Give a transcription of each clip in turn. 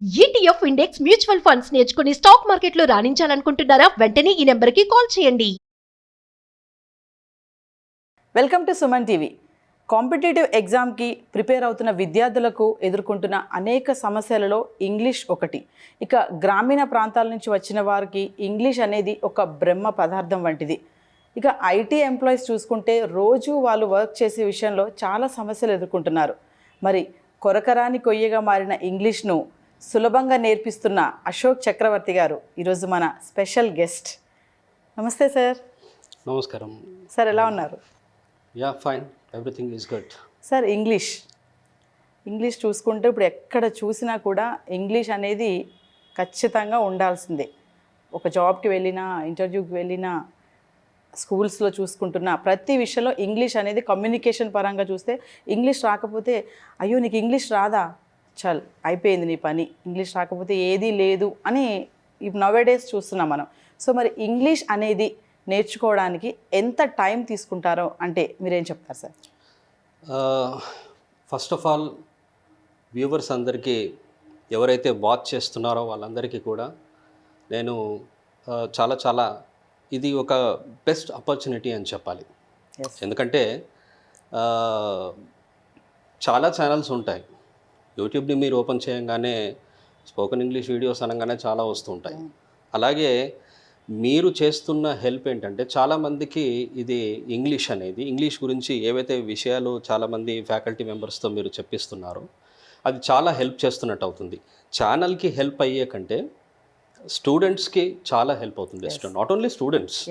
ETF index mutual funds నేర్చుకుని stock మార్కెట్లో రాణించాలనుకుంటున్నారా? వెంటనే ఈ నెంబర్కి కాల్ చేయండి. Welcome to Suman TV. Competitive ఎగ్జామ్కి ప్రిపేర్ అవుతున్న విద్యార్థులకు ఎదుర్కొంటున్న అనేక సమస్యలలో ఇంగ్లీష్ ఒకటి. ఇక గ్రామీణ ప్రాంతాల నుంచి వచ్చిన వారికి ఇంగ్లీష్ అనేది ఒక బ్రహ్మ పదార్థం వంటిది. ఇక ఐటీ ఎంప్లాయీస్ చూసుకుంటే రోజు వాళ్ళు వర్క్ చేసే విషయంలో చాలా సమస్యలు ఎదుర్కొంటున్నారు. మరి కొరకరాని కొయ్యగా మారిన ఇంగ్లీష్ను సులభంగా నేర్పిస్తున్న అశోక్ చక్రవర్తి గారు ఈరోజు మన స్పెషల్ గెస్ట్. నమస్తే సార్. నమస్కారం సార్, ఎలా ఉన్నారు? Yeah fine, everything is good. Sir, English చూసుకుంటే ఇప్పుడు ఎక్కడ చూసినా కూడా ఇంగ్లీష్ అనేది ఖచ్చితంగా ఉండాల్సిందే. ఒక జాబ్కి వెళ్ళినా, ఇంటర్వ్యూకి వెళ్ళినా, స్కూల్స్లో చూసుకుంటున్నా ప్రతి విషయంలో ఇంగ్లీష్ అనేది కమ్యూనికేషన్ పరంగా చూస్తే ఇంగ్లీష్ రాకపోతే అయ్యో నీకు ఇంగ్లీష్ రాదా, చల్ అయిపోయింది నీ పని, ఇంగ్లీష్ రాకపోతే ఏదీ లేదు అని నవేడేస్ చూస్తున్నాం మనం. సో మరి ఇంగ్లీష్ అనేది నేర్చుకోవడానికి ఎంత టైం తీసుకుంటారో అంటే మీరేం చెప్తారు sir? First of all viewers అందరికీ, ఎవరైతే వాచ్ చేస్తున్నారో వాళ్ళందరికీ కూడా నేను చాలా ఇది ఒక బెస్ట్ ఆపర్చునిటీ అని చెప్పాలి. ఎందుకంటే చాలా ఛానల్స్ ఉంటాయి. యూట్యూబ్ని మీరు ఓపెన్ చేయగానే స్పోకెన్ ఇంగ్లీష్ వీడియోస్ అనగానే చాలా వస్తూ ఉంటాయి. అలాగే మీరు చేస్తున్న హెల్ప్ ఏంటంటే చాలామందికి ఇది ఇంగ్లీష్ గురించి ఏవైతే విషయాలు చాలామంది ఫ్యాకల్టీ మెంబర్స్తో మీరు చెప్పిస్తున్నారో అది చాలా హెల్ప్ చేస్తున్నట్టు అవుతుంది. ఛానల్కి హెల్ప్ అయ్యే కంటే స్టూడెంట్స్కి చాలా హెల్ప్ అవుతుంది. Not only students.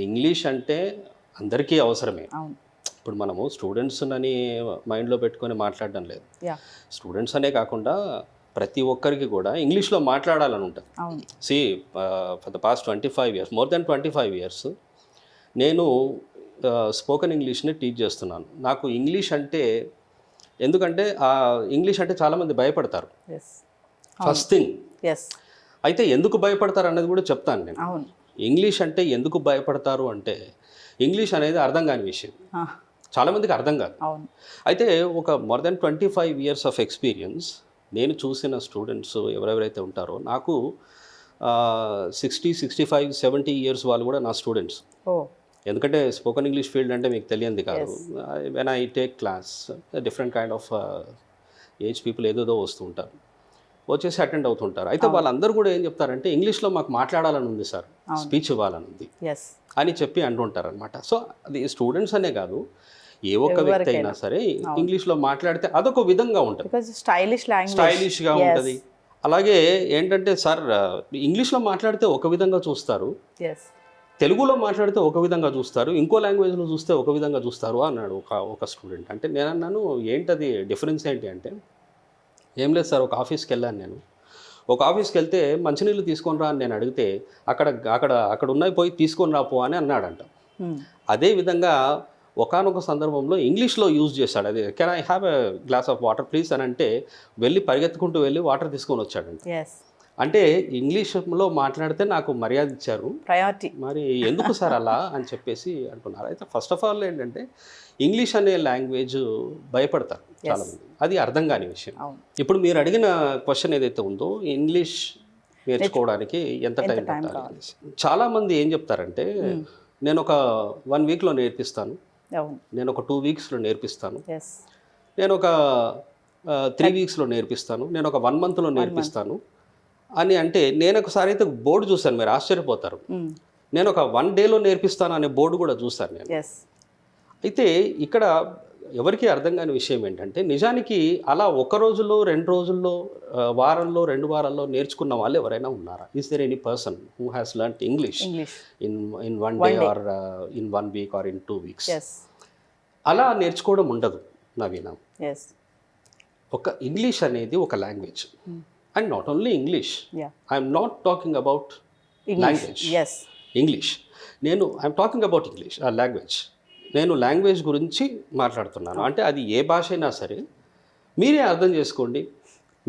ఇంగ్లీష్ అంటే అందరికీ అవసరమే. ఇప్పుడు మనము స్టూడెంట్స్ అని మైండ్లో పెట్టుకొని మాట్లాడడం లేదు. స్టూడెంట్స్ అనే కాకుండా ప్రతి ఒక్కరికి కూడా ఇంగ్లీష్లో మాట్లాడాలని ఉంటుంది. For the past 25 years, more than 25 years నేను స్పోకెన్ ఇంగ్లీష్ని టీచ్ చేస్తున్నాను. నాకు ఇంగ్లీష్ అంటే, ఎందుకంటే ఇంగ్లీష్ అంటే చాలామంది భయపడతారు. First thing. అయితే ఎందుకు భయపడతారు అన్నది కూడా చెప్తాను నేను. ఇంగ్లీష్ అంటే ఎందుకు భయపడతారు అంటే, ఇంగ్లీష్ అనేది అర్థం కాని విషయం, చాలామందికి అర్థం కాదు. అయితే ఒక more than 25 years of experience నేను చూసిన స్టూడెంట్స్ ఎవరెవరైతే ఉంటారో, నాకు 60, 65, 70 years వాళ్ళు కూడా నా స్టూడెంట్స్. ఎందుకంటే స్పోకెన్ ఇంగ్లీష్ ఫీల్డ్ అంటే మీకు తెలియంది కాదు. When I take class, different kind of age people ఏదేదో వస్తూ ఉంటారు, వచ్చేసి అటెండ్ అవుతుంటారు. అయితే వాళ్ళందరూ కూడా ఏం చెప్తారంటే, ఇంగ్లీష్లో మాకు మాట్లాడాలని ఉంది సార్, స్పీచ్ ఇవ్వాలని ఉంది అని చెప్పి అంటుంటారు అనమాట. సో అది స్టూడెంట్స్ అనే కాదు, ఏ ఒక్క వ్యక్తి అయినా సరే ఇంగ్లీష్లో మాట్లాడితే అదొక విధంగా ఉంటుంది, స్టైలిష్గా ఉంటుంది. అలాగే ఏంటంటే సార్, ఇంగ్లీష్లో మాట్లాడితే ఒక విధంగా చూస్తారు, తెలుగులో మాట్లాడితే ఒక విధంగా చూస్తారు, ఇంకో లాంగ్వేజ్లో చూస్తే ఒక విధంగా చూస్తారు అన్నాడు ఒక స్టూడెంట్. అంటే నేను అన్నాను, ఏంటది డిఫరెన్స్ ఏంటి అంటే, ఏం లేదు సార్, ఒక ఆఫీస్కి వెళ్ళాను నేను. ఒక ఆఫీస్కి వెళ్తే మంచినీళ్ళు తీసుకొని రా అని నేను అడిగితే అక్కడ ఉన్నాయి పోయి తీసుకొని రాపో అని అన్నాడంట. అదేవిధంగా ఒకానొక సందర్భంలో ఇంగ్లీష్లో యూజ్ చేశాడు. అది can I have a glass of water please అని అంటే వెళ్ళి పరిగెత్తుకుంటూ వెళ్ళి వాటర్ తీసుకొని వచ్చాడంట. అంటే ఇంగ్లీష్లో మాట్లాడితే నాకు మర్యాద ఇచ్చారు, ప్రయారిటీ. మరి ఎందుకు సార్ అలా అని చెప్పేసి అంటున్నారు. అయితే ఫస్ట్ ఆఫ్ ఆల్ ఏంటంటే, ఇంగ్లీష్ అనే లాంగ్వేజ్ భయపడతారు చాలామంది, అది అర్థం కాని విషయం. ఇప్పుడు మీరు అడిగిన క్వశ్చన్ ఏదైతే ఉందో, ఇంగ్లీష్ నేర్చుకోవడానికి ఎంత టైం పట్టాలి, చాలామంది ఏం చెప్తారంటే, నేను ఒక 1 weekలో నేర్పిస్తాను, నేను ఒక 2 weeksలో నేర్పిస్తాను, నేను ఒక 3 weeksలో నేర్పిస్తాను, నేను ఒక 1 monthలో నేర్పిస్తాను అని అంటే, నేను ఒకసారి అయితే బోర్డు చూశాను, మీరు ఆశ్చర్యపోతారు. నేను ఒక 1 dayలో నేర్పిస్తాను అనే బోర్డు కూడా చూశాను నేను. అయితే ఇక్కడ ఎవరికి అర్థం కాని విషయం ఏంటంటే, నిజానికి అలా 1 రోజులో 2 రోజుల్లో, వారంలో 2 వారాల్లో నేర్చుకున్న వాళ్ళు ఎవరైనా ఉన్నారా? Is there any person who has learned English in 1 day or in 1 week or in 2 weeks? అలా నేర్చుకోవడం ఉండదు నవీన. ఒక ఇంగ్లీష్ అనేది ఒక language. And not only English, I'm not talking about language English, I'm talking about English language. నేను language గురించి మాట్లాడుతున్నాను. అంటే అది ఏ భాష అయినా సరే మీరే అర్థం చేసుకోండి.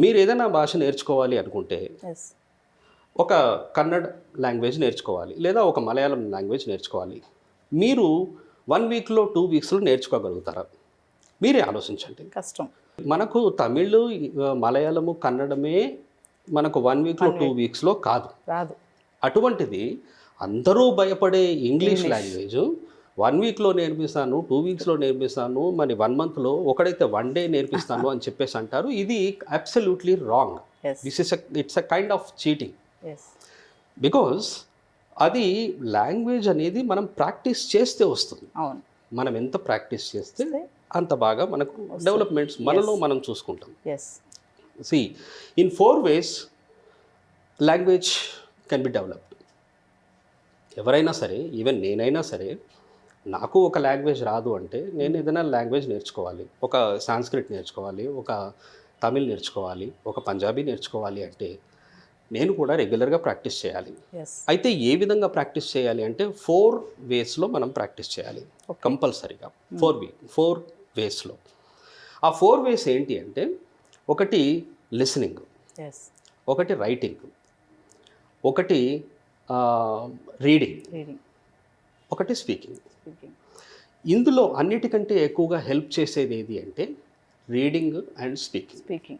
మీరు ఏదైనా భాష నేర్చుకోవాలి అనుకుంటే, ఒక కన్నడ లాంగ్వేజ్ నేర్చుకోవాలి, లేదా ఒక మలయాళం లాంగ్వేజ్ నేర్చుకోవాలి, మీరు 1 weekలో 2 weeksలో నేర్చుకోగలుగుతారా? మీరే ఆలోచించండి. కష్టం. మనకు తమిళ్, మలయాళము, కన్నడమే మనకు 1 వీక్లో 2 వీక్స్లో కాదు. రాదు. అటువంటిది అందరూ భయపడే ఇంగ్లీష్ లాంగ్వేజ్ 1 వీక్లో నేర్పిస్తాను, 2 వీక్స్లో నేర్పిస్తాను, మరి 1 మంత్లో, ఒకడైతే 1 డే నేర్పిస్తాను అని చెప్పేసి అంటారు. ఇది absolutely wrong. Yes. It's a kind of cheating. Yes. Because అది లాంగ్వేజ్ అనేది మనం ప్రాక్టీస్ చేస్తే వస్తుంది. అవును. మనం ఎంత ప్రాక్టీస్ చేస్తే అంత బాగా మనకు డెవలప్మెంట్స్ మనలో మనం చూసుకుంటాం. Yes. See, in 4 ways language can be developed. ఎవరైనా సరే, ఈవెన్ నేనైనా సరే, నాకు ఒక లాంగ్వేజ్ రాదు అంటే నేను ఏదైనా లాంగ్వేజ్ నేర్చుకోవాలి. ఒక సాంస్క్రిట్ నేర్చుకోవాలి, ఒక తమిళ్ నేర్చుకోవాలి, ఒక పంజాబీ నేర్చుకోవాలి అంటే నేను కూడా రెగ్యులర్గా ప్రాక్టీస్ చేయాలి. ఎస్. అయితే ఏ విధంగా ప్రాక్టీస్ చేయాలి అంటే 4 వేస్లో మనం ప్రాక్టీస్ చేయాలి కంపల్సరీగా. 4 వేస్లో. ఆ 4 వేస్ ఏంటి అంటే, ఒకటి లిసనింగ్, ఎస్. ఒకటి రైటింగ్, ఒకటి రీడింగ్, ఒకటి స్పీకింగ్. ఇందులో అన్నిటికంటే ఎక్కువగా హెల్ప్ చేసేది ఏది అంటే రీడింగ్ అండ్ స్పీకింగ్.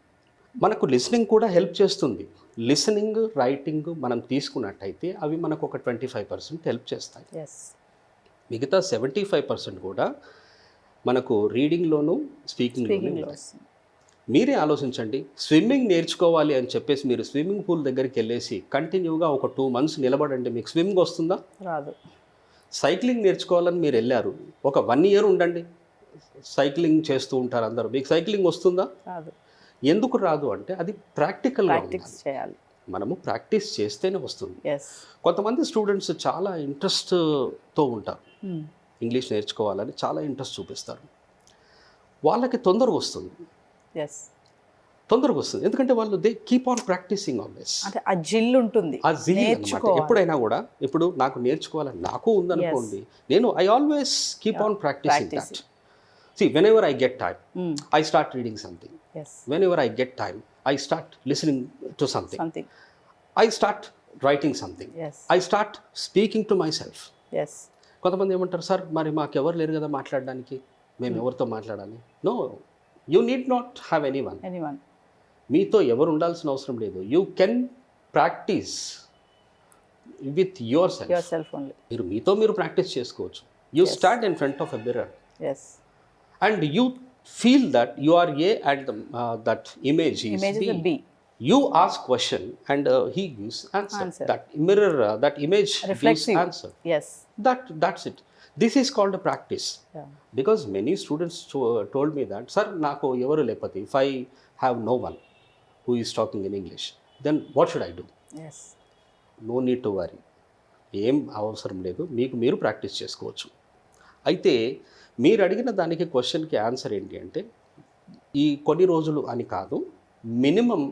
మనకు లిసనింగ్ కూడా హెల్ప్ చేస్తుంది. లిసనింగ్, రైటింగ్ మనం తీసుకున్నట్టయితే అవి మనకు ఒక 25% హెల్ప్ చేస్తాయి. ఎస్. మిగతా 75% కూడా మనకు రీడింగ్లోను, స్పీకింగ్లోనూ ఉంటాయి. మీరే ఆలోచించండి, స్విమ్మింగ్ నేర్చుకోవాలి అని చెప్పేసి మీరు స్విమ్మింగ్ పూల్ దగ్గరికి వెళ్ళేసి కంటిన్యూగా ఒక 2 మంత్స్ నిలబడండి, మీకు స్విమ్మింగ్ వస్తుందా? రాదు. సైక్లింగ్ నేర్చుకోవాలని మీరు వెళ్ళారు, ఒక 1 ఇయర్ ఉండండి, సైక్లింగ్ చేస్తూ ఉంటారు అందరూ, మీకు సైక్లింగ్ వస్తుందా? రాదు. ఎందుకు రాదు అంటే అది ప్రాక్టికల్గా చేయాలి. మనము ప్రాక్టీస్ చేస్తేనే వస్తుంది. ఎస్. కొంతమంది స్టూడెంట్స్ చాలా ఇంట్రెస్ట్తో ఉంటారు, ఇంగ్లీష్ నేర్చుకోవాలని చాలా ఇంట్రెస్ట్ చూపిస్తారు, వాళ్ళకి తొందరగా వస్తుంది. ఎస్. తొందరగా వస్తుంది ఎందుకంటే వాళ్ళు they keep on practising always. అంటే ఆ జిల్ ఉంటుంది, ఆ జిల్ అన్నమాట. ఎప్పుడైనా కూడా, ఇప్పుడు నాకు నేర్చుకోవాలని నాకు ఉందనుకోండి, నేను I always keep on practising that. See, whenever I get time, I start reading something. Yes. Whenever I get time, I start listening to something. I start writing something. Yes. I start speaking to myself. Yes. కొంతమంది ఏమంటారు, sir మరి మాకు ఎవరు లేరు కదా మాట్లాడడానికి, మేము ఎవరితో మాట్లాడాలి? No, you need not have anyone. మీతో ఎవరు ఉండాల్సిన అవసరం లేదు. You can practise with yourself only. మీరు మీతో మీరు ప్రాక్టీస్ చేసుకోవచ్చు. You stand in front of a mirror. Yes. And you feel that you are A and that image is B. You ask question and he gives answer. That mirror, that image gives answer. Yes. That's it. This is called a practice. Yeah. Because many students told me that, sir, naku evaru lepati. If I have no one who is talking in English, then what should I do? Yes. No need to worry. ఏం అవసరం లేదు, మీకు మీరు practice చేసుకోవచ్చు. అయితే మీరు అడిగిన దానికి క్వశ్చన్కి ఆన్సర్ ఏంటి అంటే, ఈ కొన్ని రోజులు అని కాదు, మినిమం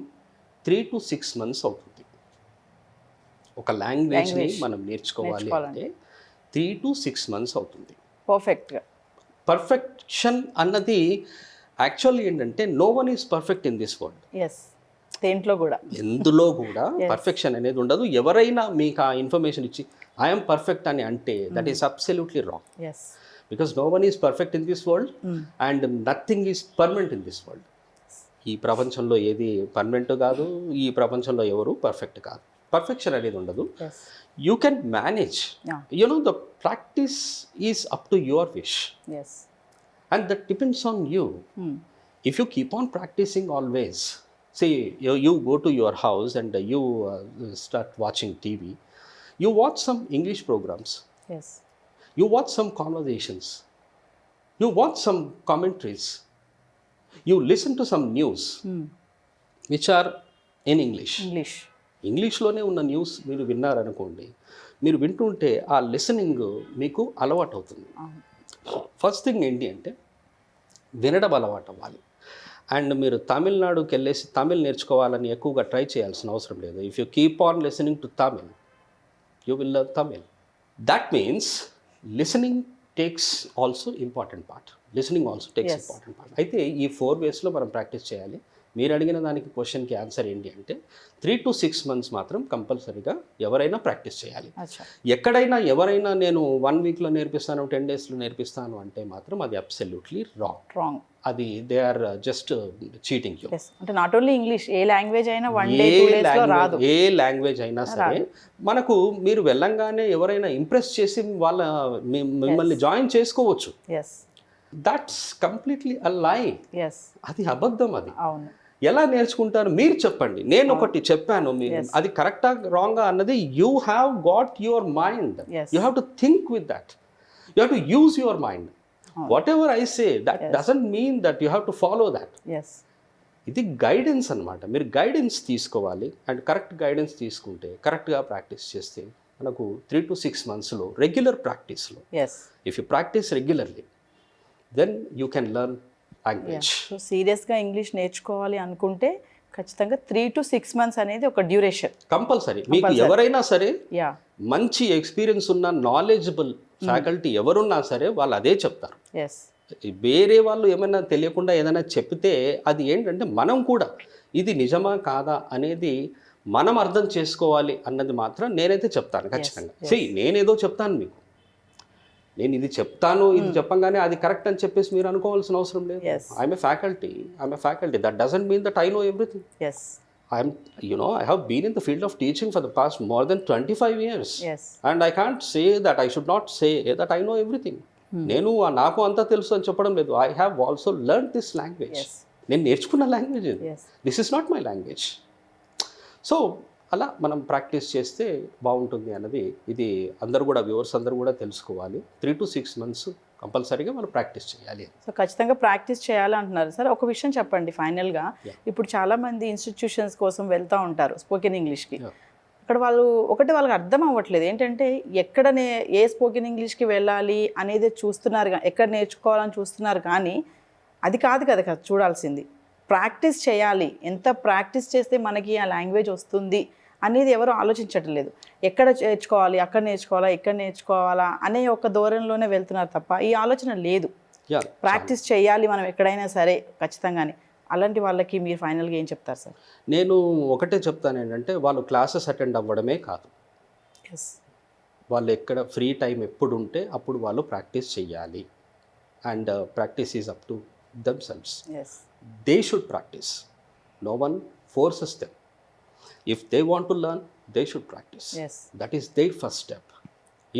3 to 6 months అవుతుంది ఒక లాంగ్వేజ్ని మనం నేర్చుకోవాలి అంటే. 3 to 6 months అవుతుంది పర్ఫెక్షన్ అన్నది. యాక్చువల్లీ ఏంటంటే no one is perfect in this world. ఎందులో కూడా పర్ఫెక్షన్ అనేది ఉండదు. ఎవరైనా మీకు ఆ ఇన్ఫర్మేషన్ ఇచ్చి ఐఎమ్ పర్ఫెక్ట్ అని అంటే that is absolutely wrong. Because no one is perfect in this world and nothing is permanent in this world. ఈ ప్రపంచంలో ఏది పర్మనెంట్ కాదు, ఈ ప్రపంచంలో ఎవరు పర్ఫెక్ట్ కాదు. పర్ఫెక్షన్ అనేది ఉండదు. You can manage. You know the practice is up to your wish and that depends on you. If you keep on practising always, say you go to your house and you start watching TV, you watch some English programmes. You watch some conversations, you watch some commentaries, you listen to some news which are in ఇంగ్లీష్లోనే ఉన్న news మీరు విన్నారనుకోండి, మీరు వింటుంటే ఆ listening మీకు అలవాటు అవుతుంది. First thing ఏంటి అంటే వినడం అలవాటు అవ్వాలి. అండ్ మీరు తమిళనాడుకి వెళ్ళేసి తమిళ్ నేర్చుకోవాలని ఎక్కువగా ట్రై చేయాల్సిన అవసరం లేదు. If you keep on listening to Tamil, you will learn Tamil. That means listening takes also important part. Listening also takes important part. అయితే ఈ 4 వేస్లో మనం ప్రాక్టీస్ చేయాలి. మీరు అడిగిన దానికి క్వశ్చన్కి ఆన్సర్ ఏంటి అంటే 3 to 6 months మాత్రం కంపల్సరీగా ఎవరైనా ప్రాక్టీస్ చేయాలి. అచ్చా. ఎక్కడైనా ఎవరైనా నేను 1 weekలో నేర్పిస్తాను 10 daysలో నేర్పిస్తాను అంటే మాత్రం అది అబ్సల్యూట్లీ రాంగ్. అది they are just cheating you. అంటే not only English, a language అయినా 1 day 2 daysలో రాదు. ఏ లాంగ్వేజ్ అయినా సరే మనకు మీరు వెళ్ళంగానే ఎవరైనా ఇంప్రెస్ చేసి వాళ్ళ మిమ్మల్ని జాయిన్ చేసుకోవచ్చు. ఎస్, దట్స్ కంప్లీట్లీ అ లై. ఎస్, అది అబద్ధం. అది అవును. ఎలా నేర్చుకుంటారు మీరు చెప్పండి. నేను ఒకటి చెప్పాను, మీరు అది కరెక్టా రాంగా అన్నది you have got your mind. You have to think with that. You have to use your mind. What ever I say that doesn't mean that you have to follow that. ఇది గైడెన్స్ అనమాట. మీరు guidance తీసుకోవాలి and correct guidance తీసుకుంటే కరెక్ట్గా practice చేస్తే మనకు 3 to 6 monthsలో regular ప్రాక్టీస్లో if you practice regularly then you can learn language. So సీరియస్గా ఇంగ్లీష్ నేర్చుకోవాలి అనుకుంటే ఖచ్చితంగా 3 to 6 months అనేది ఒక డ్యూరేషన్ కంపల్సరీ. మీకు ఎవరైనా సరే మంచి ఎక్స్పీరియన్స్ ఉన్న నాలెడ్జబుల్ ఫ్యాకల్టీ ఎవరున్నా సరే వాళ్ళు అదే చెప్తారు. వేరే వాళ్ళు ఏమైనా తెలియకుండా ఏదైనా చెప్తే అది ఏంటంటే మనం కూడా ఇది నిజమా కాదా అనేది మనం అర్థం చేసుకోవాలి అన్నది మాత్రం నేనైతే చెప్తాను ఖచ్చితంగా. నేనేదో చెప్తాను మీకు, నేను ఇది చెప్తాను, ఇది చెప్పంగానే అది కరెక్ట్ అని చెప్పేసి మీరు అనుకోవాల్సిన అవసరం లేదు. I'm a faculty. That doesn't mean that I know everything. I have been in the field of teaching for the past more than 25 years. And I can't say that I should not say that I know everything. నేను నాకు అంతా తెలుసు అని చెప్పడం లేదు. I have also learn this language. నేను నేర్చుకున్న language ఇది. This is not my language. So అలా మనం ప్రాక్టీస్ చేస్తే బాగుంటుంది అన్నది ఇది అందరూ కూడా వ్యూవర్స్ అందరూ కూడా తెలుసుకోవాలి. 3 to 6 months కంపల్సరీగా మనం ప్రాక్టీస్ చేయాలి. సో ఖచ్చితంగా ప్రాక్టీస్ చేయాలి అంటున్నారు సార్. ఒక విషయం చెప్పండి ఫైనల్గా. ఇప్పుడు చాలామంది ఇన్స్టిట్యూషన్స్ కోసం వెళ్తూ ఉంటారు స్పోకెన్ ఇంగ్లీష్కి. అక్కడ వాళ్ళకి అర్థం అవ్వట్లేదు ఏంటంటే ఏ స్పోకెన్ ఇంగ్లీష్కి వెళ్ళాలి అనేది చూస్తున్నారు, ఎక్కడ నేర్చుకోవాలని చూస్తున్నారు. కానీ అది కాదు కదా చూడాల్సింది. ప్రాక్టీస్ చేయాలి. ఎంత ప్రాక్టీస్ చేస్తే మనకి ఆ లాంగ్వేజ్ వస్తుంది అనేది ఎవరు ఆలోచించట్లేదు. ఎక్కడ నేర్చుకోవాలి, అక్కడ నేర్చుకోవాలా, ఇక్కడ నేర్చుకోవాలా అనే ఒక ధోరణిలోనే వెళ్తున్నారు తప్ప ఈ ఆలోచన లేదు. ప్రాక్టీస్ చేయాలి మనం ఎక్కడైనా సరే ఖచ్చితంగానే. అలాంటి వాళ్ళకి మీరు ఫైనల్గా ఏం చెప్తారు సార్? నేను ఒకటే చెప్తాను ఏంటంటే వాళ్ళు క్లాసెస్ అటెండ్ అవ్వడమే కాదు, వాళ్ళు ఎక్కడ ఫ్రీ టైం ఎప్పుడు ఉంటే అప్పుడు వాళ్ళు ప్రాక్టీస్ చేయాలి. And practice is up to themselves. They should practise. No one forces them. If they want to learn, they should practice. That is their first step.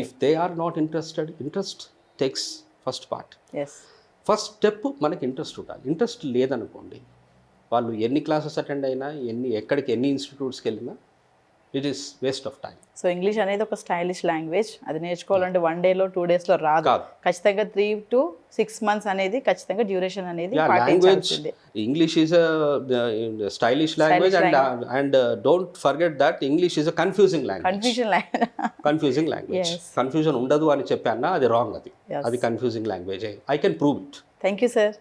If they are not interested, interest takes first part. First step మనకి interest ఉండాలి. Interest లేదనుకోండి వాళ్ళు ఎన్ని classes attend అయినా ఎన్ని ఇన్స్టిట్యూట్స్కి వెళ్ళినా it is waste of time. So English అనేది ఒక స్టైలిష్ లాంగ్వేజ్. అది నేర్చుకోవాలంటే 1 dayలో 2 daysలో రాదు. ఖచ్చితంగా 3 to 6 months అనేది ఖచ్చితంగా డ్యూరేషన్ అనేది పాటించాల్సిందే. English is a stylish language and don't forget that English is a confusing language. Confusion ఉండదు అని చెప్పానా అది రాంగ్. అది confusing language. I can prove it. Thank you sir.